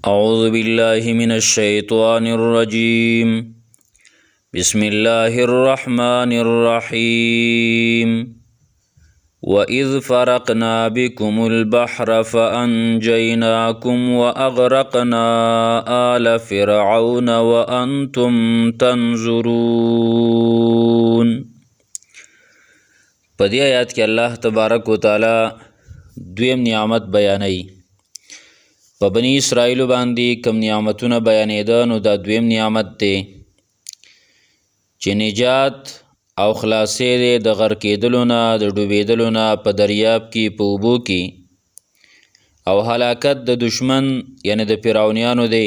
أعوذ بالله من الشيطان الرجيم. بسم الله الرحمن الرحيم. وإذ فرقنا بكم البحر فأنجيناكم وأغرقنا آل فرعون وأنتم تنظرون. په دې آیات کې الله تبارک وتعالی دویم نعمت بیانوي. په بني اسرائیل باندې کم نعمتونه بیانېده، نو دا دویم نعمت دی چې نجات او خلاصې دی د غرق کېدلو نه، د ډوبېدلو نه په دریاب کې، په اوبو کې، او هلاکت د دشمن یعنی د فرعونیانو دی.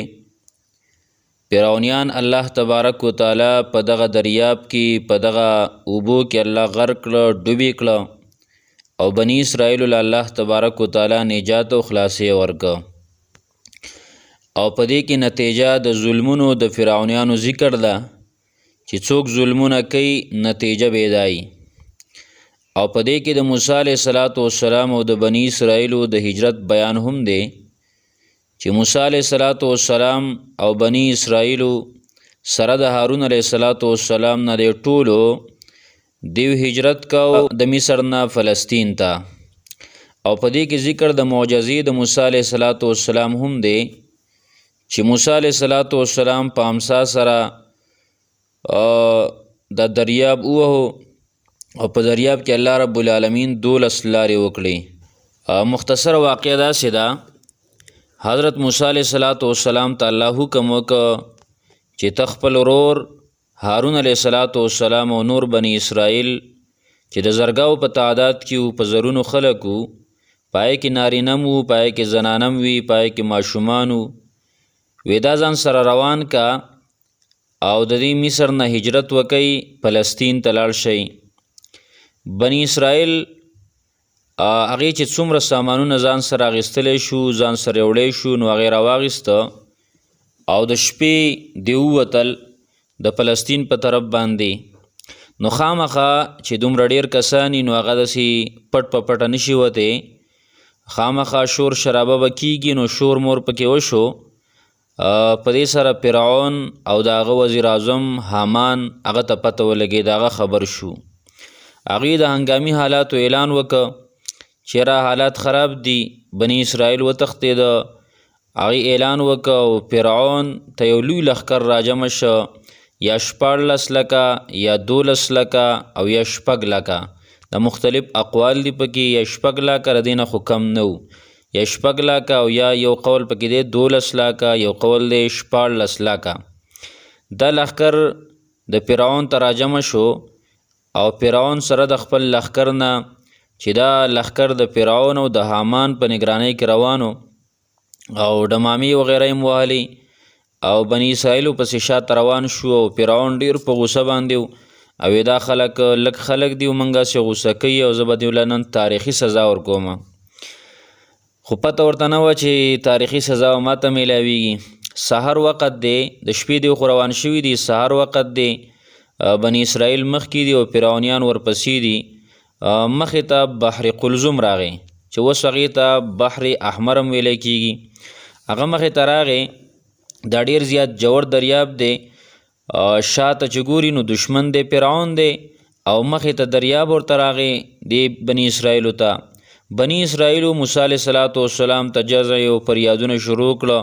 فرعونیان الله تبارک وتعالی په دغه دریاب کې، په دغه اوبو کې الله غرق کړه، ډوبې کړه، او بني اسرائیلو له الله تبارک وتعالی نجات او خلاصې ورکړه. او په دې کې نتیجه د ظلمونو د فرعونیانو ذکر ده چې څوک ظلمونه کوي نتیجه به دی. او په دې کې د موسی علیه السلام او د بني اسرائیلو د هجرت بیان هم دی چې موسی علیه السلام او بني اسرائیلو سره د هارون علیه السلام نه د ټولو دیو هجرت کو د مصر نه فلسطین ته. او په دې کې ذکر د معجزې د موسی علیه السلام هم دی چې موسی علیه السلام په امسا سره د دریاب ووهو، او په دریاب کې الله رب العالمین 12 لارې وکړي. مختصر واقعه داسې ده، حضرت موسی علیه السلام ته الله حکم وکړ چې ته خپل ورور هارون علیه السلام او نور بني اسرائیل چې د زرګاو په تعداد کې وو، په زرونو خلک وو، پای کې نارینه وو، پای کې زنانم وي، پای کې ماشومان وو، ودا ځان سره روان کا او د دې مصر نه هجرت وکړي، فلسطین ته لاړ شي. بني اسرائیل هغې چې څومره سامانونه ځان سره اخیستلی شو، ځان سره وړی شو، نو هغې راواخیسته او د شپې دې ووتل د فلسطین په طرف باندې. نو خامخا چې دومره ډېر کسان نو هغه داسې پټ په پټه نشي وتی، خامخا شور شرابه به کېږي، نو شور مور پکې وشو. په دې سره فرعون او د هغه وزیر اعظم حامان هغه ته پته ولګېد، هغه خبر شو. هغوی د هنګامي حالاتو اعلان وکړه چې را حالات خراب دي، بني اسرائیل وتښتېده. هغوی اعلان وکړه او فرعون ته یو لوی لښکر راجمع شه، یا 14 لکه یا 12 لکه او یا 6 لکه، د مختلف اقوال دي پکې، یا 6 لکه د دې نه خو کم نه و، یا 6 لکه او یا یو قول پکې دی 12 لکه، یو قول دی 14 لکه. دا لښکر د فرعون ته راجمع شو، او فرعون سره د خپل لښکر نه چې دا لښکر د فرعون او د حامان په نگرانۍ کې روانو، او ډمامې وغیره یې وهلې، او بني اسرائیلو پسې شاته روان شو. او فرعون ډېر په غوسه باندې و، او دا خلک لږ خلک دي، همنګه چې غوسه کوي، او زه به دوی نن تاریخي سزا ورکوم. خو پته ورته نه وه چې تاریخي سزا ماته میلاویږي. سحر وخت دی، د شپې دی خو روان شوي دي، سحر وخت دی، بني اسرائیل مخکې دي او فرعونیان ورپسې دي. مخې ته بحر قلزم راغی چې اوس هغې ته بحر احمر هم ویلی کېږي. هغه مخې ته راغی، دا ډېر زیات جوړ دریاب دی. شاته چې ګوري نو دشمن دی فرعون دی، او مخې ته دریاب ورته راغی دی بني اسرائیلو ته. بني اسرائیلو موسی علیه السلام ته جزع او فریادونه شروع کړه،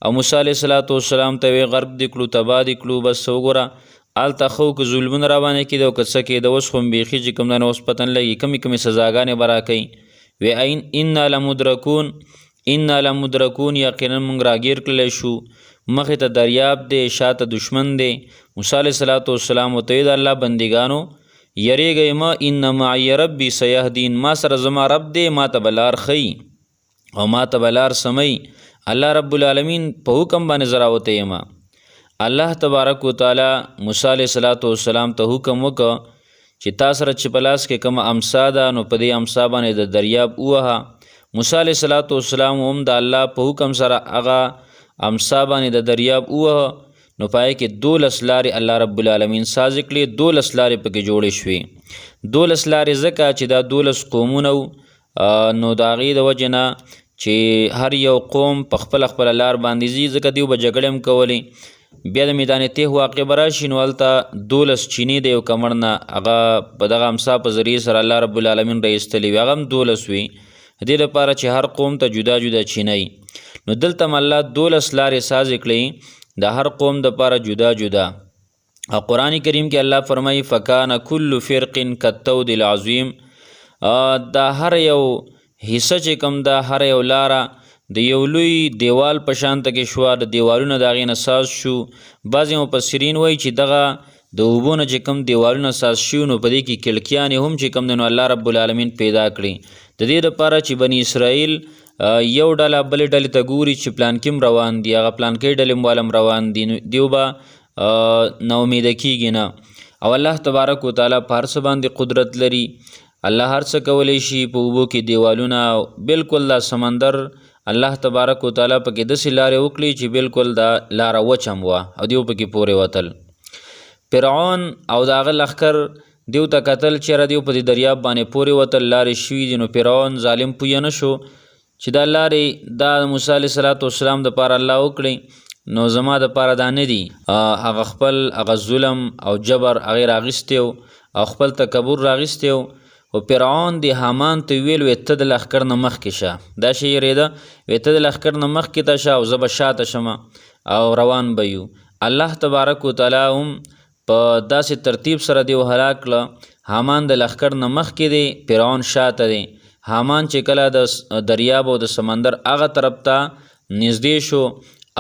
او موسی علیه السلام ته وی غرب دې کړو، تباه دې کړو، بس وګوره هلته خو که ظلمونه راباندې کېده او که څه کېده، اوس خو بیخي چې کوم دی نو اوس پته نه لګي کمې سزاګانې به راکوي. وی انا لمدرکون، یقینا موږ راګیر کړلی شو، مخې ته دریاب دی، شاته دشمن دی. موسی علیه السلام ورته وی د الله بندګانو یریږئ مه، ان معی ربي سیهدین، ما سره زما رب دی، ما ته به لار ښیي او ما ته به لار سموي. الله رب العالمین په حکم باندې زه راوتی یم. الله تبارک وتعالی موسی علیه السلام ته حکم وکړه چې تا سره چې په لاس کې کومه امسا ده، نو په دې امسا باندې د دریاب ووهه. موسی علیه السلام هم د الله په حکم سره هغه امسا باندې د دریاب ووهه، نو پای کې 12 لارې الله رب العالمین سازې کړې، 12 لارې پکې جوړې شوې. 12 لارې ځکه چې دا 12 قومونه نو د هغې د وجې نه چې هر یو قوم په خپل خپل لار باندې ځي، ځکه دیو به جګړې هم کولې. بیا د میدان تیغ واقع به راشي نو هلته 12 چینې د یو کمر نه هغه په دغه امسا په ذریعې سره الله رب العالمین رایستلی وي، هغه هم 12 وي، دې لپاره چې هر قوم ته جدا جدا چینی. نو دلته هم الله 12 لارې سازې کړي د هر قوم دپاره جدا جدا. او قرآن کریم کې الله فرمایي فکان کل فرق کالطود العظیم، دا هر یو حصه چې کوم دا هر یو لاره د یو لوی دیوال په شانته کې شوه، د دیوالونه د هغې نه ساز شو. بعضې مفسرین وایي چې دغه د اوبو نه چې کوم دیوالونه ساز شي نو په دې کې کړکیانې هم چې کوم دی نو الله رب العالمین پیدا کړي د دې دپاره چې بني اسرائیل یو ډله بلې ډلې ته ګوري چې پلانکي هم روان دي، هغه پلانکۍ ډلې والا هم روان دي، نو دیو به ناامیده کیږي نه. او الله تبارک وتعالی په هر څه باندې قدرت لري، الله هر څه کولی شي. په اوبو کې دیوالونه بالکل دا سمندر الله تبارک وتعالی پکې داسې لارې وکړي چې بالکل دا لاره وچ هم وه او دیو پکې پورې وتل. فرعون او د هغه لښکر دیو ته کتل چېرې دیو په دې دریاب باندې پورې وتل، لارې شوي دي. نو فرعون ظالم پویه نه شو چې دا لارې دا موسی علیه صلات وسلام دپاره الله وکړي، نو زما دپاره دا نه دي. هغه خپل هغه ظلم او جبر هغې راغیستی او خپل تکبر راغیستی و. او فرعون د حامان ته ویل وی ته د لښکر نه مخکې شه، دا شی یېرېده وی ته د لښکر نه مخکې ته شه او زه به شاته شمه او روان به یو. الله تبارک وتعالی هم په داسې ترتیب سره دیو هلاک کړه. حامان د لښکر نه مخکې دی، فرعون شاته دی. حامان چې کله د دریاب او د سمندر هغه طرف ته نږدې شو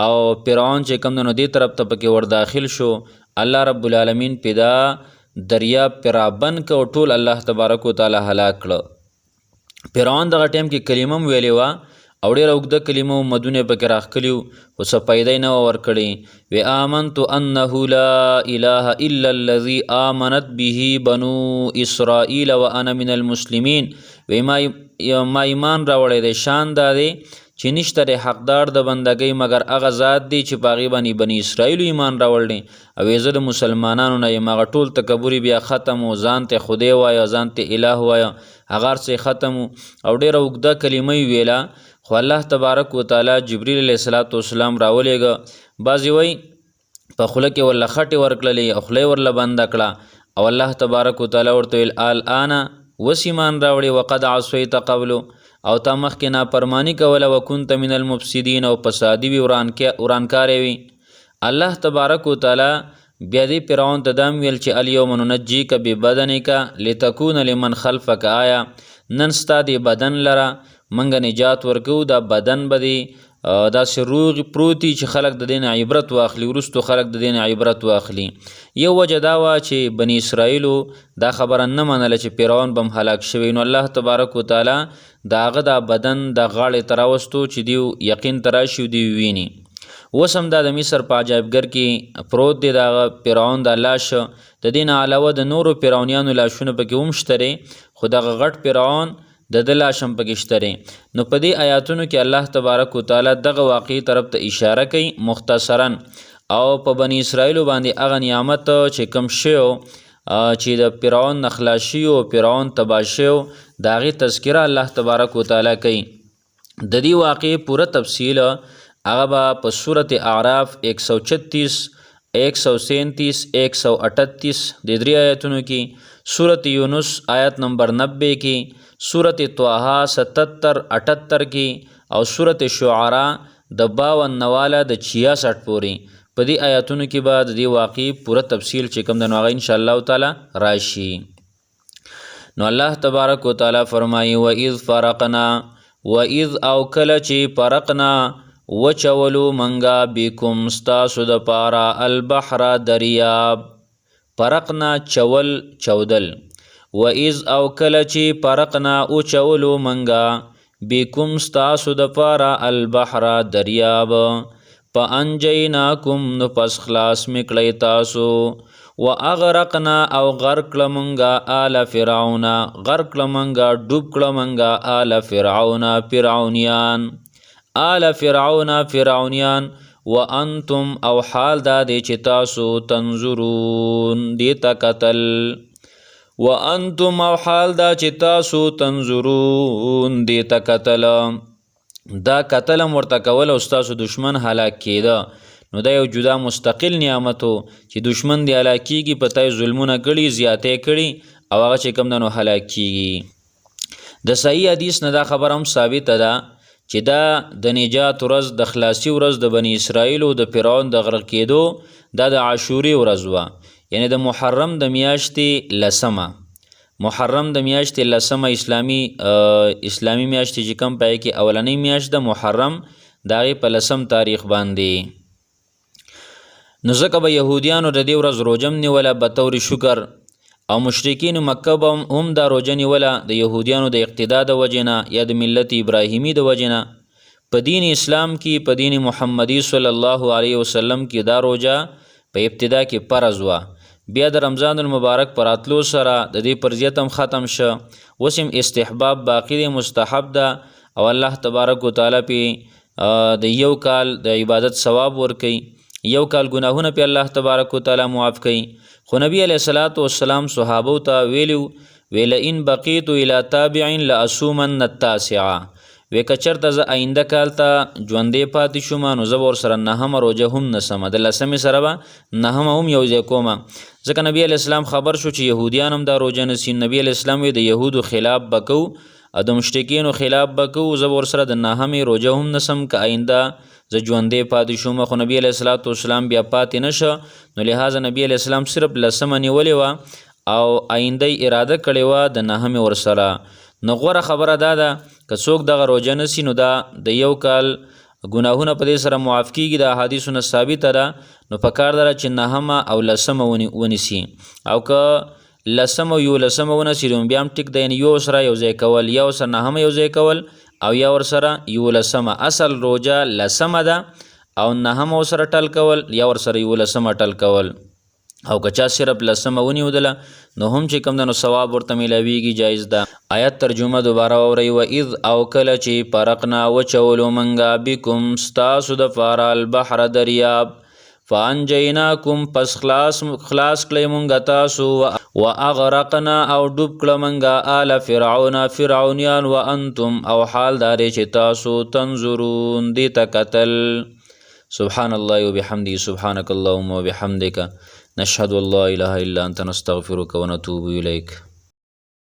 او فرعون چې کوم دی نو دې طرف ته پکې ور داخل شو، الله رب العالمین پیدا دریاب پر رابند که او ټول الله تبارک وتعالی هلاک کړه. فرعون دغه ټیم کې کلمه هم ویلې وه او ډېره اوږده کلمه و، مدونه پکې راښکلي وو، خو څه فایده یې نه وه ورکړې. وی آمنت انه لا اله الا الذي آمنت به بنو اسرائیل وانا من المسلمین. وی ما ایمان راوړی دی، شان دا دی چې نشته دی حقدار د بندګۍ مګر هغه ذات دی چې په هغې باندې بني اسرائیلو ایمان راوړی او زه د مسلمانانو نه یم. هغه ټول تکبر بیا ختم و، ځان ته خدای وایه، ځان ته اله وایه، هغه هر څه ختم و او ډېره اوږده کلمه یې ویله. خو الله تبارک وتعالی جبریل علیه الصلاة والسلام راولېږه. بعضې وایي په خوله کې ورله خټې ورکړلې او خوله یې ورله بنده کړه او الله تبارک وتعالی ورته ویل الآن وس ایمان راوړې وقد عصیت قبلو، او تا مخکې نافرمانی کوله وکنت من المفسدین، او فسادي وي ورانکاری وي. الله تبارک وتعالی بیا دې فرعون ته دا هم ویل چې الیوم ننجیک ببدنک لتکون لمن خلفک آیا، نن ستا دې بدن لره منګه نجات ورکو، دا بدن به دې داسې روغ پروت چې خلک د دې نه عبرت واخلي، وروستو خلک د دې نه عبرت واخلي. یو وجه دا وه چې بني اسرائیلو دا خبره نه منله چې فرعون به هم هلاک شوی، نو الله تبارک وتعالی د هغه دا بدن د غاړې ته راوستو چې دیو یقین ته راشي او دیو ویني. اوس هم دا د مصر په عجایبګر کې پروت دی د هغه فرعون دا لاش. د دې نه علاوه د نورو فرعونیانو لاشونه پکې هم شته دی، خو دغه غټ فرعون د ده لاش هم پکې شته دی. نو په دې آیاتونو کې الله تبارک وتعالی دغه واقعي طرف ته اشاره کوي مختصرا، او په بني اسرائیلو باندې هغه نعمت چې کوم شی چې د فرعون نه خلاص شي او فرعون تباه شي د هغې تذکره الله تبارک وتعالی کوي. د دې واقعې پوره تفصیل هغه به په صورت اعراف 136 137 138 د درې آیتونو کې، صورت یونس آیت نمبر 90 کې، صورت طه 77 78 کې او صورت شعراء د 52 والا د 66 پورې. په دې آیاتونو کې به د دې واقعي پوره تفصیل چې کوم د نو هغه انشاءالله تعالی راشي. نو الله تبارک وتعالی فرمایي وَإِذْ فرقنا، وَإِذْ او کله چې فرقنا وچولو منګه بکم ستاسو د پاره البحر دریاب، فرقنا چول چودل، وَإِذْ او کله چې فرقنا اوچولو منګه بکم ستاسو د پاره البحر دریاب، فانجیناکم نو پس خلاص میکړی تاسو، واغرقنا او غرق لمنګه آل فرعون، غرق لمنګه ډوب کړمنګه آل فرعون فرعونیان، آل فرعون فرعونیان، وانتم او حال دا دی چې تاسو تنظرون دیتا قتل، وانتم او حال دا چې تاسو تنظرون دیتا قتل. دا قتل هم ورته کول او ستاسو دشمن هلاک کېده نو دا یو جدا مستقل نعمت و چې دشمن دی هلاک کېږي په تا ظلمونه کړي زیاتې کړي او هغه چې کوم دی نو هلاک کېږي د صحیح حدیث نه دا خبره هم ثابته ده چې دا د نجات ورځ د خلاصي ورځ د بني اسرائیلو د فرعون د غرق کېدو دا د عاشورې ورځ وه یعنی د محرم د میاشتې لسمه محرم د میاشتې لسمه اسلامی میاشتې چې کوم پای کې اولنۍ میاشت د محرم د هغې په لسم تاریخ باندې نو ځکه به یهودیانو د دې ورځ روژه هم نیوله بطور شکر او مشرکین مکه به هم دا روژه نیوله د یهودیانو د اقتدا د وجې نه یا د ملت ابراهیمي د وجې نه په دین اسلام کې په دین محمدي صلی الله علیه وسلم کې دا روژه په ابتدا کې فرض وه بیا د رمضان المبارک پر راتلو سره د دې فرضیت هم ختم شه اوس هم استحباب باقی دی مستحب ده او الله تبارک وتعالی پې د یو کال د عبادت ثواب ورکوي یو کال ګناهونه پې الله تبارک وتعالی معاف کوي خو نبی علیه الصلاة والسلام صحابو ته ویلو ان بقیت الی تابع لاصومن التاسعه وی که چېرته زه آینده کال ته ژوندی پاتې شوم نو زه به ورسره نهمه روژه هم نسمه د لسمې سره به نهمه هم یو ځای کومه ځکه نبی علیه السلام خبر شو چې یهودیان هم دا روژه نسي نبی علیه السلام وی د یهودو خلاف به کوو او د مشرکینو خلاف به کوو زه به ورسره د نهمې روژه هم نسم که آینده زه ژوندی پاتې شوم خو نبی علیه الصلاة والسلام بیا پاتې نشه نو لهذا نبی علیه السلام صرف لسمه نیولې وه او آینده اراده کړې وه د نهمې ورسره نو غوره خبره دا ده که څوک دغه روژه نسي نو دا د یو کال ګناهونه په دې سره معاف کیږي د احادیثو نه ثابته ده نو پکار ده چې نهمه او لسمه ونیسي او که لسمه او یولسمه ونسي نو بیا هم ټیک ده یعنې یو سره یو ځای کول یا ورسره نهمه یو ځای کول او یا ورسره یولسمه اصل روژه لسمه ده او نهمه ورسره ټل کول یا ورسره یولسمه ټل کول او که چا صرف لسمه ونیودله نو هم چې کوم ده نو ثواب ورته میلاویږي جایز ده آیت ترجمه دوباره واورئ و اذ او کله چې فرقنا وچولو منګه بکم ستاسو دپاره البحر دریاب فانجیناکم پس خلاص کړی مونږ تاسو و اغرقنا او ډوب کړه مونږه آل فرعون فرعونیان و انتم او حال دا دی چې تاسو تنظرون دې ته کتل سبحان الله وبحمده سبحانك اللهم وبحمدك نشهد ان لا اله الا انت نستغفرك ونتوب اليك